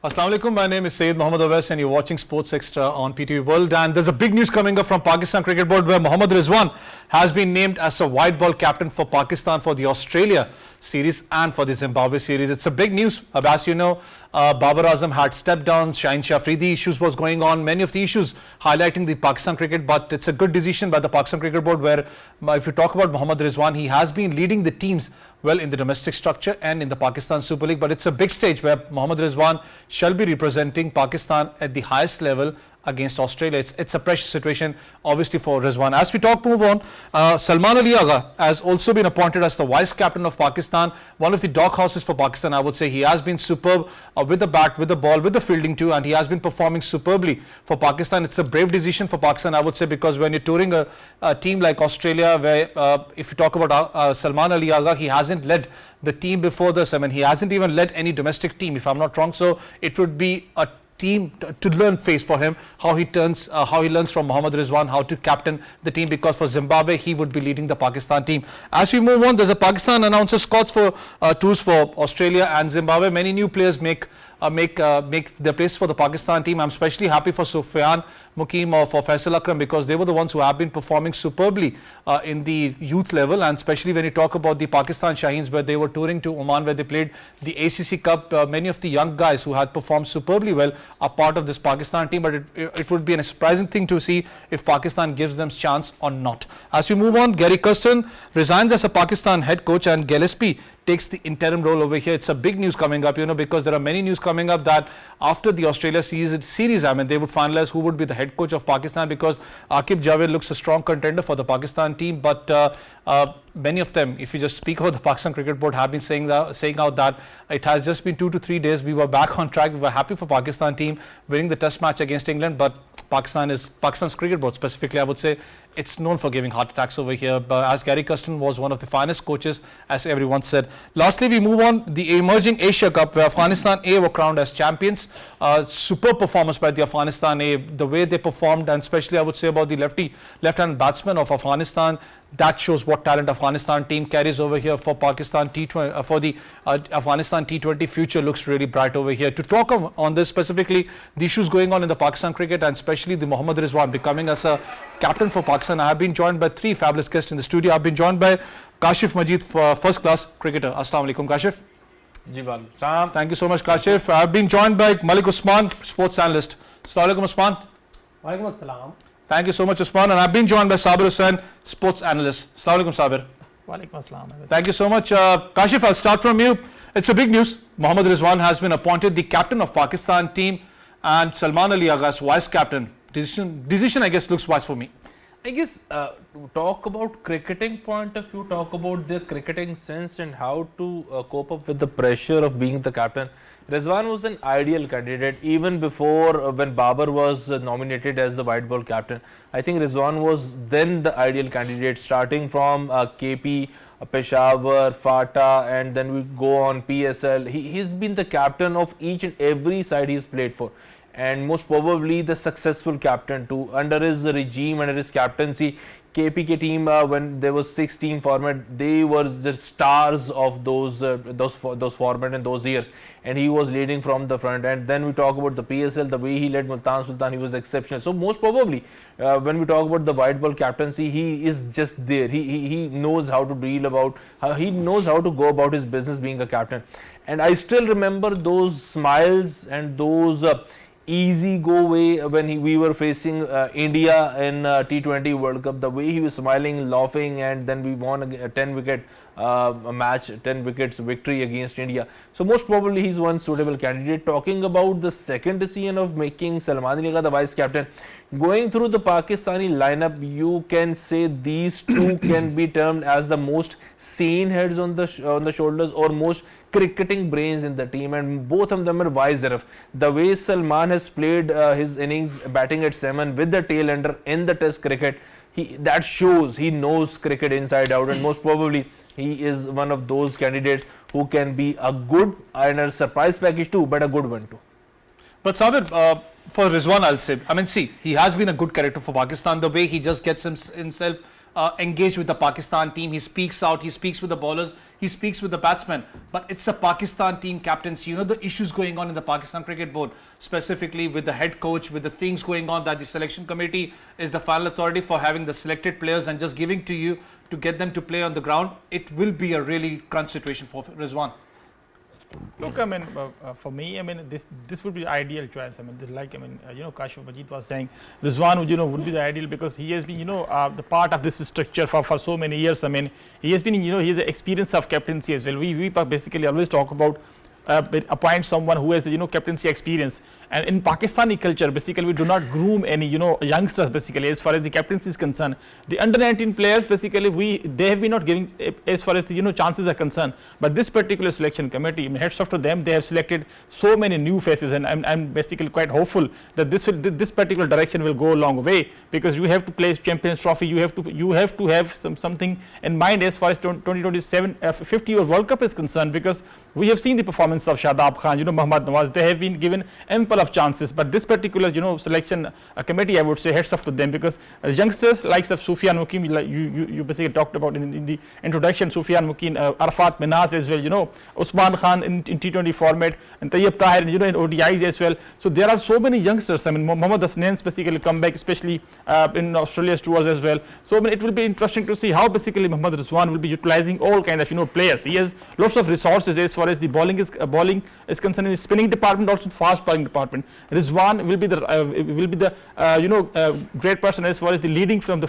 Assalamu alaikum. My name is Syed Mohammad Awais and you're watching Sports Extra on PTV World. And there's a big news coming up from Pakistan Cricket Board where Mohammad Rizwan has been named as a white ball captain for Pakistan for the Australia series and for the Zimbabwe series. It's a big news. As you know, Babar Azam had stepped down, Shaheen Shah Afridi issues was going on, many of the issues highlighting the Pakistan cricket, but it's a good decision by the Pakistan Cricket Board where if you talk about Mohammad Rizwan, he has been leading the teams well in the domestic structure and in the Pakistan Super League, but it's a big stage where Mohammad Rizwan shall be representing Pakistan at the highest level against Australia. It's a precious situation obviously for Rizwan. As we move on, Salman Ali Agha has also been appointed as the vice captain of Pakistan, one of the dog horses for Pakistan. I would say he has been superb with the bat, with the ball, with the fielding too, and he has been performing superbly for Pakistan. It's a brave decision for Pakistan, I would say, because when you're touring a team like Australia, where if you talk about Salman Ali Agha, he hasn't led the team before this. I mean, he hasn't even led any domestic team, if I'm not wrong. So it would be a team to learn phase for him, how he learns from Mohammad Rizwan, how to captain the team, because for Zimbabwe he would be leading the Pakistan team. As we move on, there's a Pakistan announces squads for tours for Australia and Zimbabwe. Many new players make their place for the Pakistan team. I'm especially happy for Sufyan Mukim or for Faisal Akram because they were the ones who have been performing superbly in the youth level, and especially when you talk about the Pakistan Shaheens where they were touring to Oman where they played the ACC Cup. Many of the young guys who had performed superbly well are part of this Pakistan team, but it would be a surprising thing to see if Pakistan gives them chance or not. As we move on, Gary Kirsten resigns as a Pakistan head coach and Gillespie takes the interim role over here. It's a big news coming up, because there are many news coming up that after the Australia series, I mean, they would finalize who would be the head coach of Pakistan, because Aqib Javed looks a strong contender for the Pakistan team, but many of them, if you just speak about the Pakistan Cricket Board, have been saying out that it has just been 2 to 3 days. We were back on track. We were happy for Pakistan team winning the test match against England, but Pakistan's Cricket Board specifically, I would say, it's known for giving heart attacks over here. But as Gary Kirsten was one of the finest coaches, as everyone said. Lastly, we move on the emerging Asia Cup where Afghanistan A were crowned as champions. Super performance by the Afghanistan A, the way they performed, and especially I would say about the left-hand batsman of Afghanistan. That shows what talent Afghanistan team carries over here for Pakistan T20 for the Afghanistan T20 future looks really bright over here. To talk on this specifically, the issues going on in the Pakistan cricket and especially the Mohammad Rizwan becoming as a captain for Pakistan, I have been joined by 3 fabulous guests in the studio. I have been joined by Kashif Majid, first class cricketer. Assalamu alaikum, Kashif. Thank you so much, Kashif. I have been joined by Malik Usman, sports analyst. Assalamu alaikum, Usman. Walaikum assalam. Thank you so much, Usman. And I've been joined by Sabir Hussain, sports analyst. Assalamu alaikum, Sabir. Walaikum assalam. Thank you so much. Kashif, I'll start from you. It's a big news. Mohammad Rizwan has been appointed the captain of Pakistan team and Salman Ali Agha as vice captain. Decision, I guess, looks wise for me. I guess to talk about cricketing point of view, talk about their cricketing sense and how to cope up with the pressure of being the captain. Rizwan was an ideal candidate even before when Babar was nominated as the white ball captain. I think Rizwan was then the ideal candidate, starting from KP, Peshawar, Fata, and then we go on PSL. He's been the captain of each and every side he's played for, and most probably the successful captain too. Under his regime, under his captaincy, KPK team, when there was 6-team format, they were the stars of those format in those years, and he was leading from the front. And then we talk about the PSL, the way he led Multan Sultan, he was exceptional. So most probably, when we talk about the white ball captaincy, he is just there. He knows how to deal about, he knows how to go about his business being a captain. And I still remember those smiles and those easy go way when we were facing India in T20 World Cup, the way he was smiling, laughing, and then we won a 10 wicket match, 10 wickets victory against India. So most probably he's one suitable candidate. Talking about the second decision of making Salman Ali Agha the vice captain, going through the Pakistani lineup, you can say these two can be termed as the most sane heads on the shoulders or most cricketing brains in the team, and both of them are wise enough. The way Salman has played his innings batting at 7 with the tail ender in the test cricket, that shows he knows cricket inside out, and most probably he is one of those candidates who can be a good and a surprise package too, but a good one too. But Sabir, for Rizwan, I'll say, I mean, see, he has been a good character for Pakistan. The way he just gets himself engaged with the Pakistan team. He speaks out, he speaks with the bowlers, he speaks with the batsmen. But it's a Pakistan team captaincy. You know the issues going on in the Pakistan Cricket Board, specifically with the head coach, with the things going on that the selection committee is the final authority for having the selected players and just giving to you to get them to play on the ground. It will be a really crunch situation for Rizwan. Look, I mean, for me, I mean, this would be the ideal choice. I mean, just like, I mean, Kashif Majid was saying, Rizwan, would be the ideal because he has been, the part of this structure for so many years. I mean, he has been, he has the experience of captaincy as well. We basically always talk about appoint someone who has the, captaincy experience. And in Pakistani culture, basically, we do not groom any, youngsters, basically, as far as the captaincy is concerned. The under-19 players, basically, they have been not giving, as far as the, chances are concerned. But this particular selection committee, I mean, heads off to them, they have selected so many new faces, and I'm basically quite hopeful that this particular direction will go a long way, because you have to play Champions Trophy, you have to have something in mind as far as 2027 50-year World Cup is concerned, because we have seen the performance of Shadab Khan, Mohammad Nawaz. They have been given ample of chances, but this particular selection committee, I would say, heads off to them, because youngsters likes of Sufyan Mukim, like you basically talked about in the introduction, Sufyan Mukim, Arafat Minhas as well, Usman Khan in T20 format, and Tayyib Tahir in ODIs as well. So there are so many youngsters. I mean, Mohammad Hasnain basically come back, especially in Australia's tours as well. So I mean, it will be interesting to see how basically Mohammad Rizwan will be utilizing all kind of players. He has lots of resources as far as the bowling is concerned, in the spinning department, also fast bowling department. Rizwan will be the great person as far as the leading from the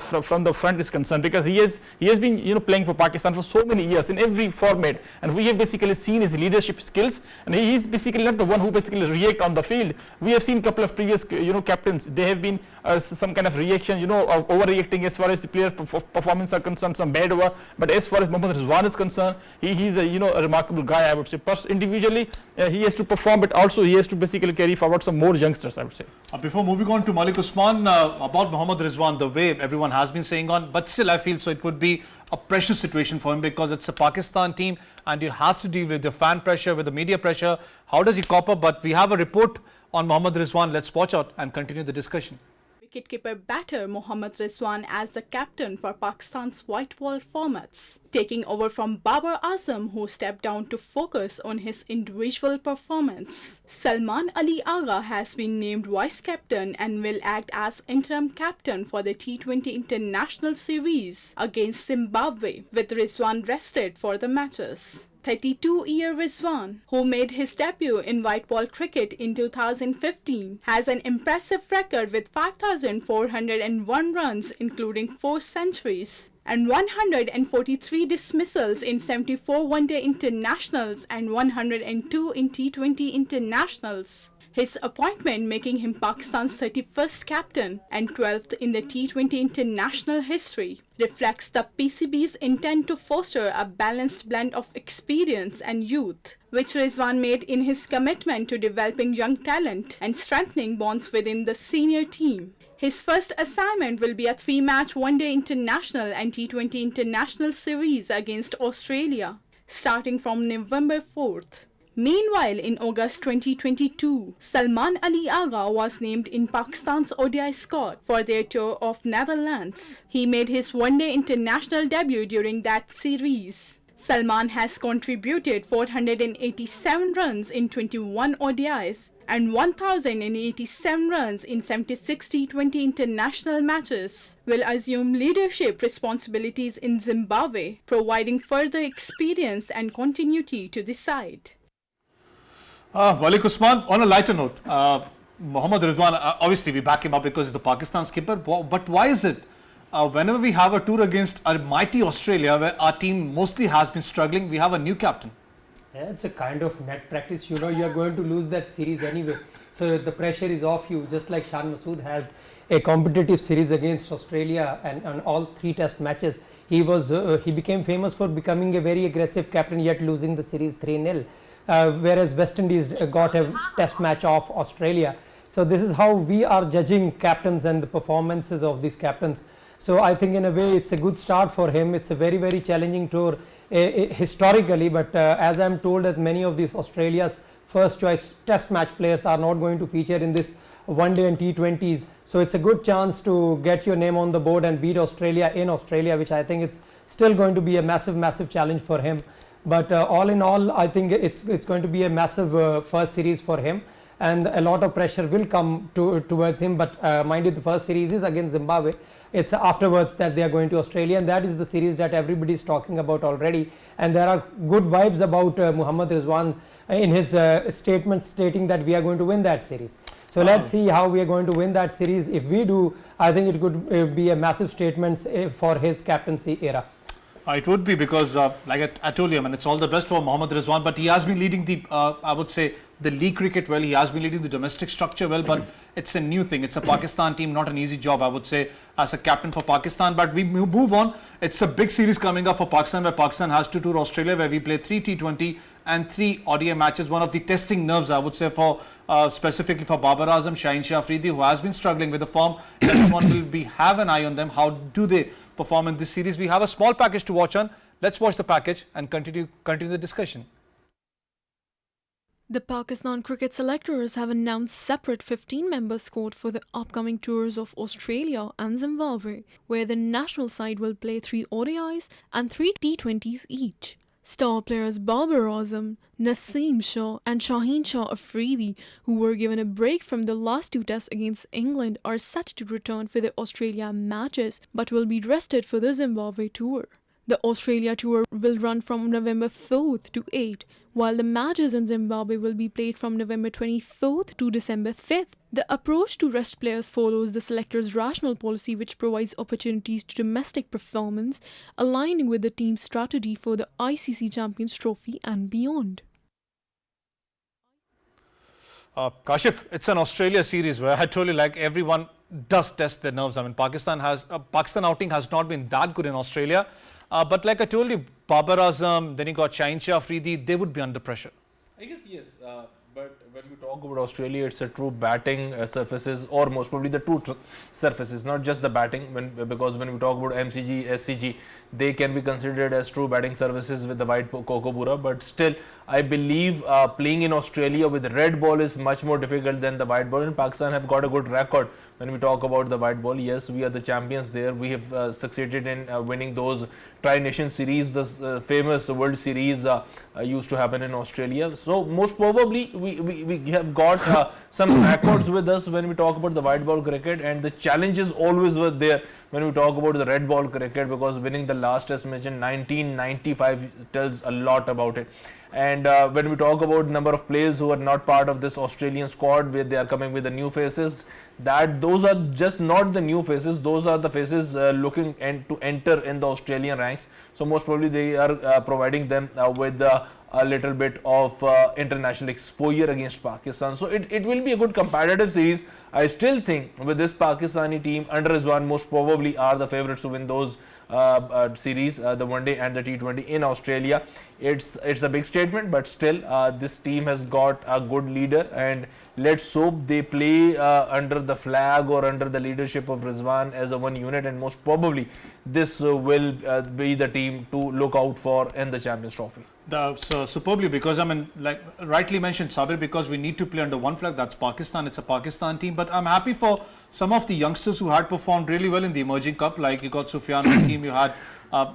front is concerned, because he has been playing for Pakistan for so many years in every format, and we have basically seen his leadership skills, and he is basically not the one who basically react on the field. We have seen a couple of previous captains, they have been some kind of reaction, of overreacting as far as the player performance are concerned, some bad over. But as far as Mohammad Rizwan is concerned, he's a remarkable guy, I would say. Individually, he has to perform, but also he has to basically carry forward some more youngsters, I would say. Before moving on to Malik Usman, about Mohammad Rizwan, the way everyone has been saying on, but still I feel so it would be a pressure situation for him, because it's a Pakistan team and you have to deal with the fan pressure, with the media pressure. How does he cope up? But we have a report on Mohammad Rizwan. Let's watch out and continue the discussion. Wicketkeeper batter Mohammad Rizwan as the captain for Pakistan's white ball formats, taking over from Babar Azam, who stepped down to focus on his individual performance. Salman Ali Agha has been named vice captain and will act as interim captain for the T20 International Series against Zimbabwe, with Rizwan rested for the matches. 32-year Rizwan, who made his debut in white ball cricket in 2015, has an impressive record with 5,401 runs, including 4 centuries, and 143 dismissals in 74 one-day internationals and 102 in T20 internationals. His appointment making him Pakistan's 31st captain and 12th in the T20 international history reflects the PCB's intent to foster a balanced blend of experience and youth, which Rizwan made in his commitment to developing young talent and strengthening bonds within the senior team. His first assignment will be a 3-match one-day international and T20 international series against Australia, starting from November 4th. Meanwhile, in August 2022, Salman Ali Agha was named in Pakistan's ODI squad for their tour of Netherlands. He made his one-day international debut during that series. Salman has contributed 487 runs in 21 ODIs and 1,087 runs in 76 T20 international matches, will assume leadership responsibilities in Zimbabwe, providing further experience and continuity to the side. Malik Usman, on a lighter note, Mohammad Rizwan, obviously we back him up because he's the Pakistan skipper, but why is it whenever we have a tour against a mighty Australia, where our team mostly has been struggling, we have a new captain? Yeah, it's a kind of net practice. You are going to lose that series anyway. So the pressure is off you, just like Shan Masood had a competitive series against Australia, and on all 3 test matches, he became famous for becoming a very aggressive captain, yet losing the series 3-0. Whereas West Indies got a test match off Australia. So this is how we are judging captains and the performances of these captains. So I think in a way it's a good start for him. It's a very, very challenging tour historically, but as I'm told that many of these Australia's first choice test match players are not going to feature in this one day and T20s. So it's a good chance to get your name on the board and beat Australia in Australia, which I think it's still going to be a massive challenge for him. But all in all, I think it's going to be a massive first series for him, and a lot of pressure will come towards him. But mind you, the first series is against Zimbabwe. It's afterwards that they are going to Australia, and that is the series that everybody is talking about already. And there are good vibes about Mohammad Rizwan in his statement stating that we are going to win that series. So let's see how we are going to win that series. If we do, I think it could be a massive statement for his captaincy era. It would be, because like I told you, I mean, it's all the best for Mohammad Rizwan, but he has been leading the, I would say, the league cricket well. He has been leading the domestic structure well, but it's a new thing. It's a Pakistan team, not an easy job, I would say, as a captain for Pakistan. But we move on. It's a big series coming up for Pakistan, where Pakistan has to tour Australia, where we play 3 T20 and 3 ODI matches. One of the testing nerves, I would say, for specifically for Babar Azam, Shaheen Shah Afridi, who has been struggling with the form. Everyone will have an eye on them. How do they perform in this series? We have a small package to watch on. Let's watch the package and continue the discussion. The Pakistan cricket selectors have announced separate 15-member squad for the upcoming tours of Australia and Zimbabwe, where the national side will play 3 ODIs and 3 T20s each. Star players Babar Azam, Naseem Shah and Shaheen Shah Afridi, who were given a break from the last 2 tests against England, are set to return for the Australia matches but will be rested for the Zimbabwe tour. The Australia tour will run from November 4th to 8th, while the matches in Zimbabwe will be played from November 24th to December 5th. The approach to rest players follows the selector's rational policy, which provides opportunities to domestic performance, aligning with the team's strategy for the ICC Champions Trophy and beyond. Kashif, it's an Australia series where I told you, like, everyone does test their nerves. I mean, Pakistan outing has not been that good in Australia. But like I told you, Babar Azam, then you got Shaheen Shah Afridi, they would be under pressure. I guess yes, but when we talk about Australia, it's a true batting surfaces, or most probably the two surfaces, not just the batting. Because when we talk about MCG, SCG, they can be considered as true batting surfaces with the white Kokobura. But still, I believe playing in Australia with the red ball is much more difficult than the white ball. And Pakistan have got a good record when we talk about the white ball. Yes, we are the champions there. We have succeeded in winning those Tri-Nation series. The famous World Series used to happen in Australia. So most probably we have got some records with us when we talk about the white ball cricket, and the challenges always were there when we talk about the red ball cricket, because winning the last test match in 1995 tells a lot about it. And when we talk about number of players who are not part of this Australian squad, where they are coming with the new faces, that those are just not the new faces, those are the faces looking to enter in the Australian ranks. So most probably they are providing them with a little bit of international exposure against Pakistan. So it will be a good competitive series. I still think with this Pakistani team under Rizwan, most probably are the favourites to win those series, the one day and the T20 in Australia. It's a big statement, but still this team has got a good leader, and let's hope they play under the flag or under the leadership of Rizwan as a one unit, and most probably this will be the team to look out for in the Champions Trophy. So superbly, because I mean, like rightly mentioned, Sabir, because we need to play under one flag, that's Pakistan. It's a Pakistan team, but I'm happy for some of the youngsters who had performed really well in the emerging cup. Like you got Sufyan Hakim, you had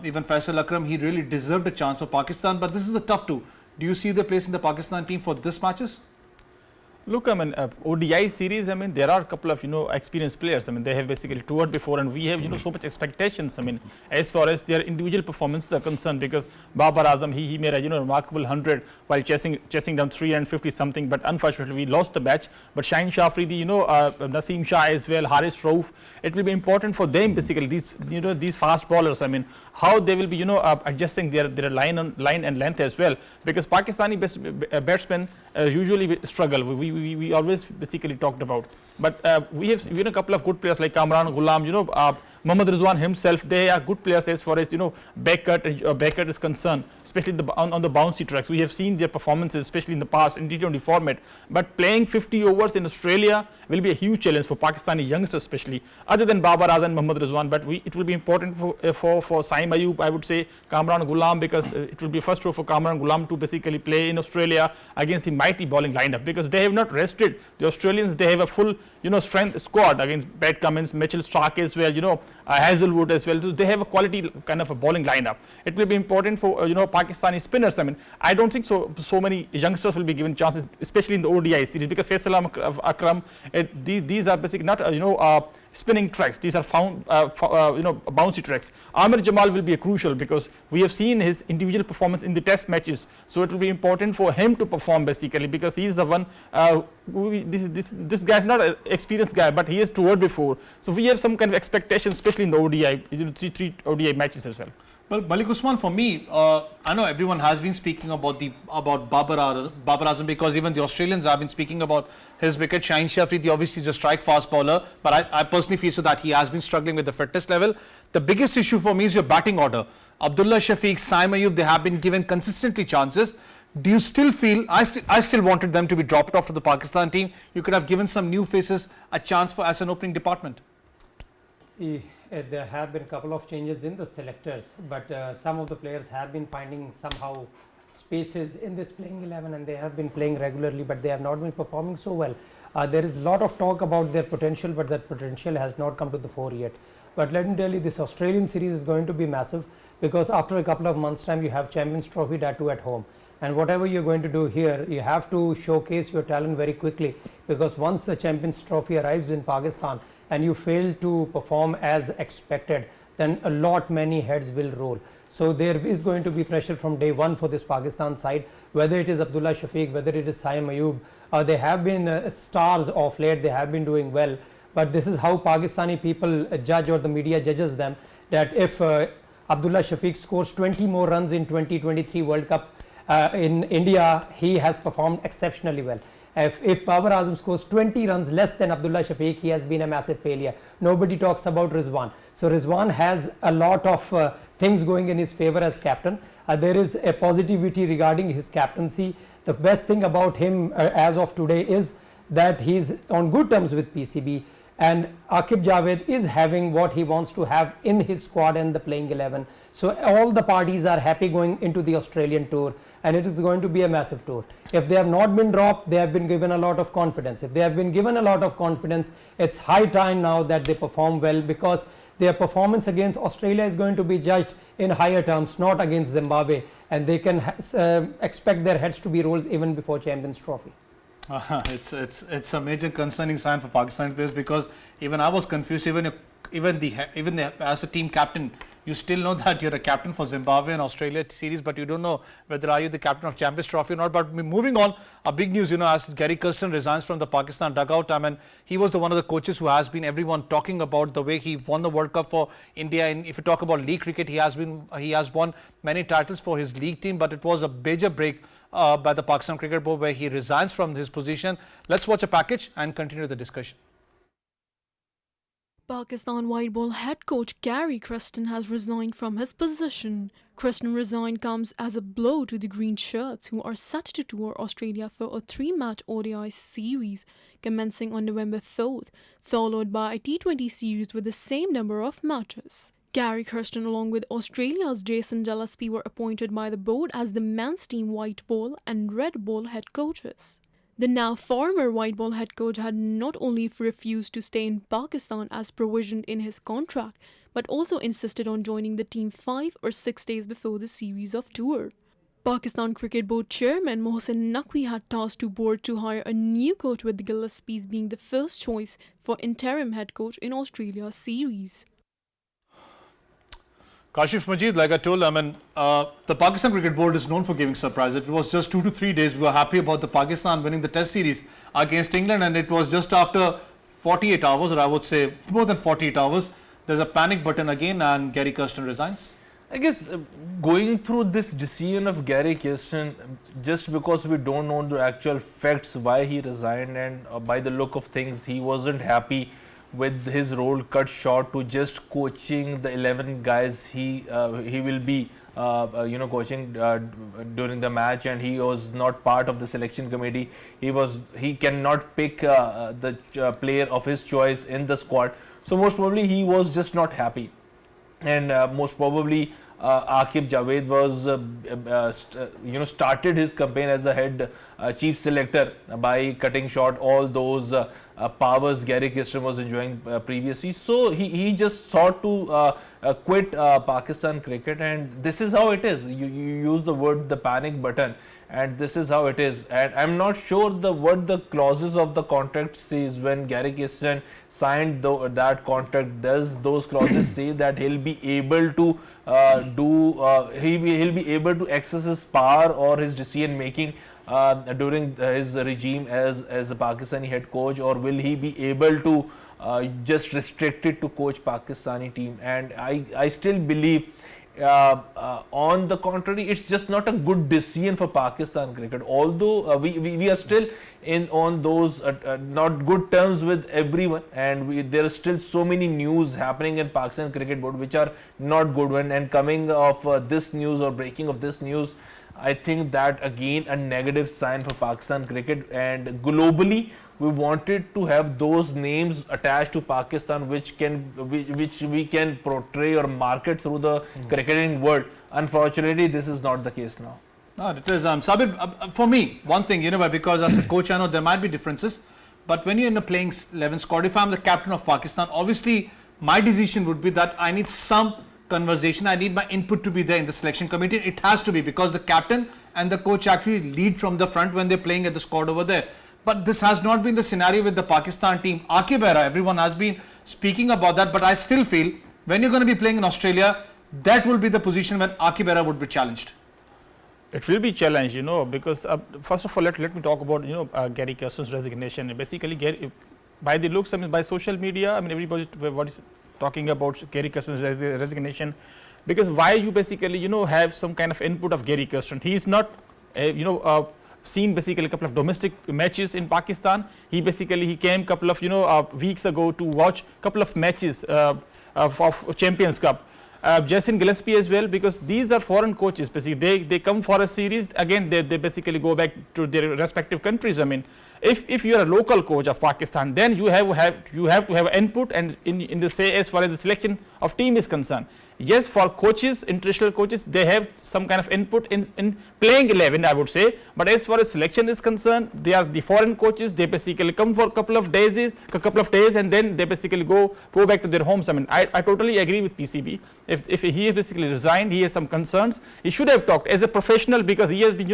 even Faisal Akram. He really deserved a chance for Pakistan, but this is a tough two. Do you see the place in the Pakistan team for this matches? Look, I mean, ODI series, I mean, there are a couple of, experienced players. I mean, they have basically toured before, and we have, so much expectations. I mean, as far as their individual performances are concerned, because Babar Azam, he made a, remarkable 100 while chasing down 350 something, but unfortunately we lost the match. But Shaheen Shah Afridi, Naseem Shah as well, Haris Rauf, it will be important for them basically, these, these fast bowlers. I mean, how they will be, adjusting their line and length as well, because Pakistani batsmen usually struggle. We always basically talked about, but we have a couple of good players like Kamran Ghulam, Mohammad Rizwan himself. They are good players as far as backward is concerned. especially on the bouncy tracks. We have seen their performances, especially in the past in T20 format. But playing 50 overs in Australia will be a huge challenge for Pakistani youngsters, especially other than Babar Azam and Mohammad Rizwan. But it will be important for Saim Ayub, I would say, Kamran Ghulam, because it will be first row for Kamran Ghulam to basically play in Australia against the mighty bowling lineup, because they have not rested the Australians. They have a full strength squad against Pat Cummins, Mitchell Stark as well, Hazelwood as well. So they have a quality kind of a bowling lineup. It will be important for Pakistani spinners. I mean, I don't think so many youngsters will be given chances, especially in the ODI series, because Faisal Akram, these are basically not spinning tracks. These are bouncy tracks. Amir Jamal will be crucial, because we have seen his individual performance in the test matches. So it will be important for him to perform basically, because he is the one. This guy is not an experienced guy, but he has toured before. So we have some kind of expectations, especially in the ODI, three ODI matches as well. Well, Malik Usman, for me, I know everyone has been speaking about Babar Azam, because even the Australians have been speaking about his wicket. Shaheen Shah Afridi obviously is a strike fast bowler, but I personally feel so that he has been struggling with the fitness level. The biggest issue for me is your batting order. Abdullah Shafiq, Saim Ayub, they have been given consistently chances. Do you still feel, I still wanted them to be dropped off to the Pakistan team? You could have given some new faces a chance as an opening department. See, there have been a couple of changes in the selectors, but some of the players have been finding somehow spaces in this playing 11, and they have been playing regularly, but they have not been performing so well. There is a lot of talk about their potential, but that potential has not come to the fore yet. But let me tell you, this Australian series is going to be massive, because after a couple of months' time, you have Champions Trophy, that too at home. And whatever you're going to do here, you have to showcase your talent very quickly, because once the Champions Trophy arrives in Pakistan and you fail to perform as expected, then many heads will roll. So there is going to be pressure from day one for this Pakistan side, whether it is Abdullah Shafiq, whether it is Saim Ayub. They have been stars of late, they have been doing well, but this is how Pakistani people judge, or the media judges them, that if Abdullah Shafiq scores 20 more runs in 2023 World Cup in India, he has performed exceptionally well. If Babar Azam scores 20 runs less than Abdullah Shafiq, he has been a massive failure. Nobody talks about Rizwan. So Rizwan has a lot of things going in his favor as captain. There is a positivity regarding his captaincy. The best thing about him as of today is that he's on good terms with PCB, and Aqib Javed is having what he wants to have in his squad and the playing 11. So all the parties are happy going into the Australian tour, and it is going to be a massive tour. If they have not been dropped, they have been given a lot of confidence. If they have been given a lot of confidence, it's high time now that they perform well, because their performance against Australia is going to be judged in higher terms, not against Zimbabwe, and they can expect their heads to be rolled even before Champions Trophy. It's a major concerning sign for Pakistani players, because even I was confused. Even as a team captain, you still know that you're a captain for Zimbabwe and Australia series, but you don't know whether are you the captain of Champions Trophy or not. But moving on, a big news, as Gary Kirsten resigns from the Pakistan dugout. I mean, he was one of the coaches who has been everyone talking about the way he won the World Cup for India. And if you talk about league cricket, he has won many titles for his league team, but it was a major break by the Pakistan Cricket Board, where he resigns from his position. Let's watch a package and continue the discussion. Pakistan white ball head coach Gary Kirsten has resigned from his position. Kirsten resign comes as a blow to the Green Shirts, who are set to tour Australia for a 3-match ODI series commencing on November 3rd, followed by a T20 series with the same number of matches. Gary Kirsten, along with Australia's Jason Gillespie, were appointed by the board as the men's team white ball and red ball head coaches. The now former white ball head coach had not only refused to stay in Pakistan as provisioned in his contract, but also insisted on joining the team 5 or 6 days before the series of tour. Pakistan Cricket Board Chairman Mohsin Naqvi had tasked the board to hire a new coach, with the Gillespies being the first choice for interim head coach in Australia series. Kashif Majid, like I told, the Pakistan Cricket Board is known for giving surprises. It was just 2 to 3 days. We were happy about the Pakistan winning the Test series against England, and it was just after 48 hours, or I would say more than 48 hours, there's a panic button again, and Gary Kirsten resigns. I guess going through this decision of Gary Kirsten, just because we don't know the actual facts why he resigned, and by the look of things, he wasn't happy with his role cut short to just coaching the 11 guys he will be coaching during the match, and he was not part of the selection committee. He cannot pick the player of his choice in the squad. So most probably he was just not happy, and most probably Aqib Javed was started his campaign as a head chief selector by cutting short all those powers Gary Kirsten was enjoying previously. So he just thought to quit Pakistan cricket, and this is how it is. You use the word the panic button, and this is how it is. And I'm not sure what the clauses of the contract says when Gary Kirsten signed that contract. Does those clauses say that he'll be able to he'll be able to access his power or his decision making during his regime as a Pakistani head coach, or will he be able to just restrict it to coach Pakistani team? And I still believe on the contrary, it's just not a good decision for Pakistan cricket. Although we are still on those not good terms with everyone, and there are still so many news happening in Pakistan Cricket Board which are not good one. And coming of this news or breaking of this news, I think that again a negative sign for Pakistan cricket, and globally we wanted to have those names attached to Pakistan which we can portray or market through the cricketing world. Unfortunately, this is not the case now. No, it is. Sabir, for me, one thing, because as a coach, I know there might be differences, but when you're in a playing 11 squad, if I'm the captain of Pakistan, obviously my decision would be that I need some conversation, I need my input to be there in the selection committee. It has to be, because the captain and the coach actually lead from the front when they're playing at the squad over there. But this has not been the scenario with the Pakistan team. Aqib Era, everyone has been speaking about that, but I still feel when you're going to be playing in Australia, that will be the position when Aqib Era would be challenged. It will be challenged, because first of all, let me talk about Gary Kirsten's resignation. Basically, Gary, by the looks, by social media, everybody what is talking about Gary Kirsten's resignation, because why you basically have some kind of input of Gary Kirsten. He is not seen basically a couple of domestic matches in Pakistan. He came couple of weeks ago to watch couple of matches of Champions Cup. Jason Gillespie as well, because these are foreign coaches. Basically, they come for a series. Again, they basically go back to their respective countries. If you are a local coach of Pakistan, then you have to have input and in the say as far as the selection of team is concerned. Yes, for coaches, international coaches, they have some kind of input in playing 11, I would say. But as far as selection is concerned, they are the foreign coaches. They basically come for a couple of days, and then they basically go back to their homes. I totally agree with PCB. If he basically resigned, he has some concerns. He should have talked as a professional, because he has been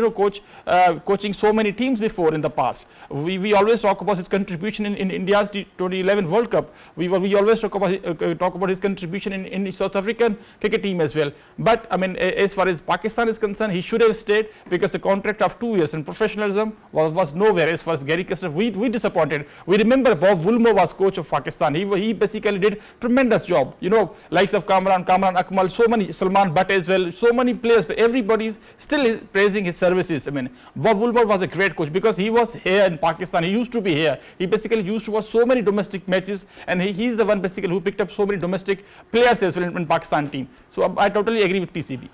coaching so many teams before in the past. We always talk about his contribution in India's 2011 World Cup. We always talk about his contribution in the South African cricket team as well. But as far as Pakistan is concerned, he should have stayed, because the contract of 2 years in professionalism was nowhere. As far as Gary Kirsten, we disappointed. We remember Bob Woolmer was coach of Pakistan. He basically did tremendous job. Likes of Kamran Akmal, so many, Salman Butt as well, so many players, but everybody is still praising his services. Bob Woolmer was a great coach, because he was here in Pakistan. He used to be here. He basically used to watch so many domestic matches, and he's the one basically who picked up so many domestic players as well in Pakistan team. So I totally agree with PCB.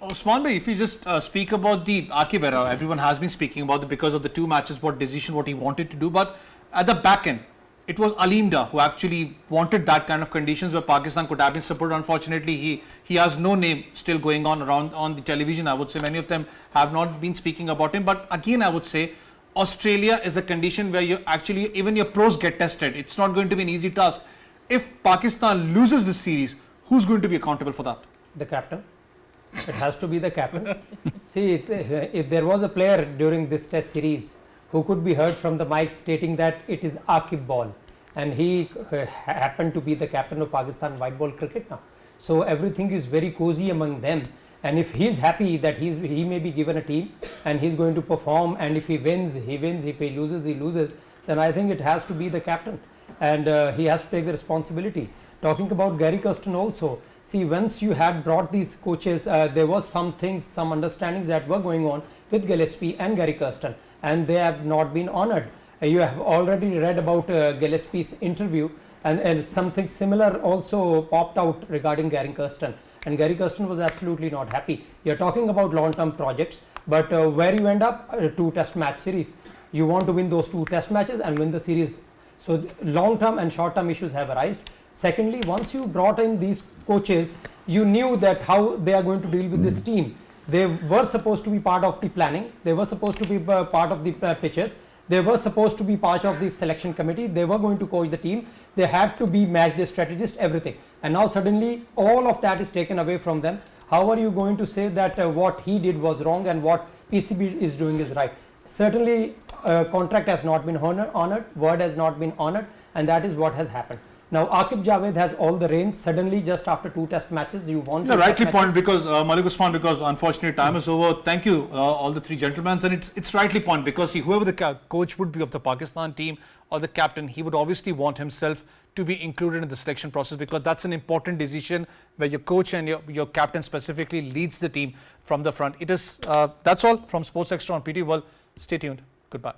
Osman bhai, if you just speak about the Aqib Era, everyone has been speaking about it because of the 2 matches, what he wanted to do. But at the back end, it was Aleem Dar who actually wanted that kind of conditions where Pakistan could have been supported. Unfortunately, he has no name still going on around on the television. I would say many of them have not been speaking about him. But again, I would say Australia is a condition where even your pros get tested. It's not going to be an easy task. If Pakistan loses this series, who's going to be accountable for that? The captain. It has to be the captain. See, if there was a player during this test series who could be heard from the mic stating that it is Aqib ball, and he happened to be the captain of Pakistan white ball cricket now. So everything is very cozy among them, and if he is happy that he may be given a team and he's going to perform, and if he wins, he wins, if he loses, he loses, then I think it has to be the captain, and he has to take the responsibility. Talking about Gary Kirsten also, see, once you had brought these coaches, there was some understandings that were going on with Gillespie and Gary Kirsten, and they have not been honored. You have already read about Gillespie's interview, and something similar also popped out regarding Gary Kirsten. and Gary Kirsten was absolutely not happy. You're talking about long-term projects, but where you end up, 2 test match series. You want to win those 2 test matches and win the series. So long-term and short-term issues have arisen. Secondly, once you brought in these coaches, you knew that how they are going to deal with this team. They were supposed to be part of the planning. They were supposed to be part of the pitches. They were supposed to be part of the selection committee. They were going to coach the team. They had to be match day strategist, everything. And now suddenly all of that is taken away from them. How are you going to say that what he did was wrong and what PCB is doing is right? Certainly contract has not been honored, word has not been honored, and that is what has happened. Now Aqib Javed has all the reins. Suddenly, just after 2 test matches, you want Yeah, to rightly pointed, because Malik Usman, because unfortunately time is over. Thank you all the 3 gentlemen, and it's rightly pointed, because see, whoever the coach would be of the Pakistan team or the captain, he would obviously want himself to be included in the selection process, because that's an important decision where your coach and your captain specifically leads the team from the front. It is that's all from Sports Extra on PT World. Stay tuned. Goodbye.